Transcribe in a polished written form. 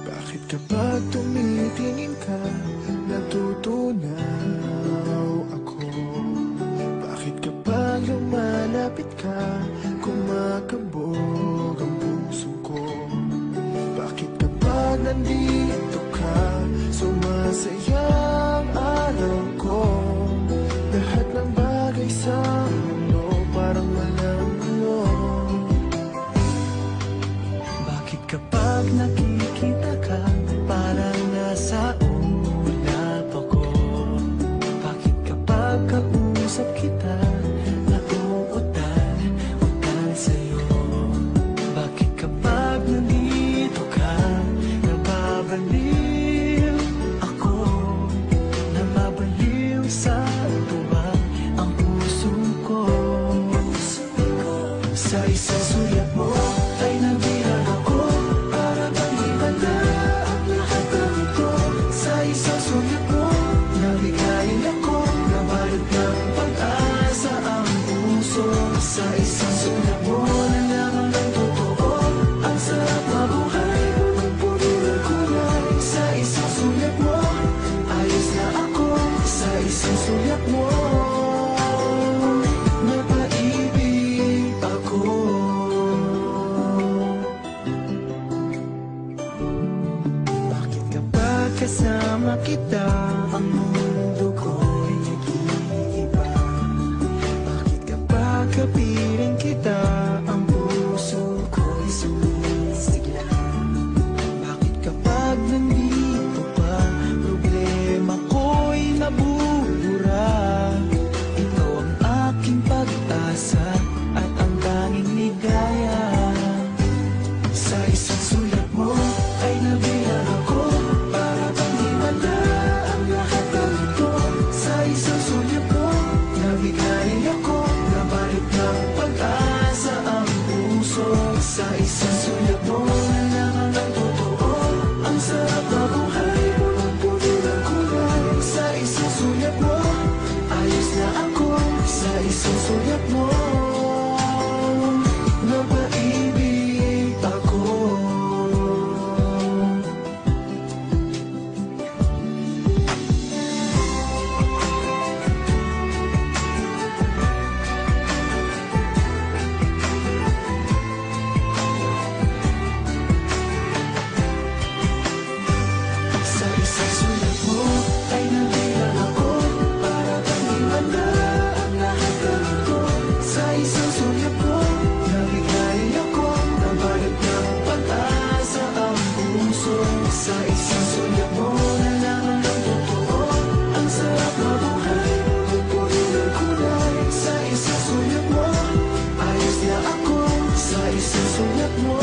Bakit kapag tumitingin ka, natutunaw ako? Bakit kapag lumalapit ka, kumakabog ang puso ko? Bakit kapag nandito ka, sumasaya ang araw ko? Lahat ng bagay sa mundo parang walang gulo. Bakit kapag nakikita ka, parang nasa ulap ako? Bakit kapag kausap kita, nauutal sa'yo? Bakit kapag nandito ka, nababaliw ako? Nababaliw sa tuwa ang puso ko. Sa isang sulyap mo ay nabilang ako, para bang iba na ang lahat ng ito. Sa isang sulyap mo, nabigayin ako, nabalot ng pag-asa ang puso. Sa isang sulyap mo, nalaman ng totoo, ang sarap mabuhay, punong-puno ng kulay. Sa isang sulyap mo, ayos na ako. Sa isang sulyap mo, napaibig ako. Bakit kapag kasama kita, ang mundo ko'y nag-iiba? Bakit kapag kapiling kita, ang puso ko'y sumisigla? Bakit kapag nandito pa, problema ko'y nabubura? Ito ang aking pag-asa at ang tanging ligaya. Sa isang sulat mo ay nabilang ako, para bang himala ang lahat ng ito. Sa isang sulat mo, nabigayin ako, nabalot ng pag-asa ang puso. Sa isang sulat mo, nalaman ng totoo, ang sarap na buhay, punong-puno ng kulay. Sa isang sulat mo, ayos na ako. Sa isang sulat mo, napaibig ako. Sa isang sulat mo ay nabilang ako, para bang himala ang lahat ng ito. Sa isang sulat mo, nabigayin ako, nabalot ng pag-asa ang puso. Sa isang sulat mo, nalaman ng totoo, ang sarap mabuhay, punong-puno ng kulay. Sa isang sulat mo, ayos na ako. Sa isang sulat mo,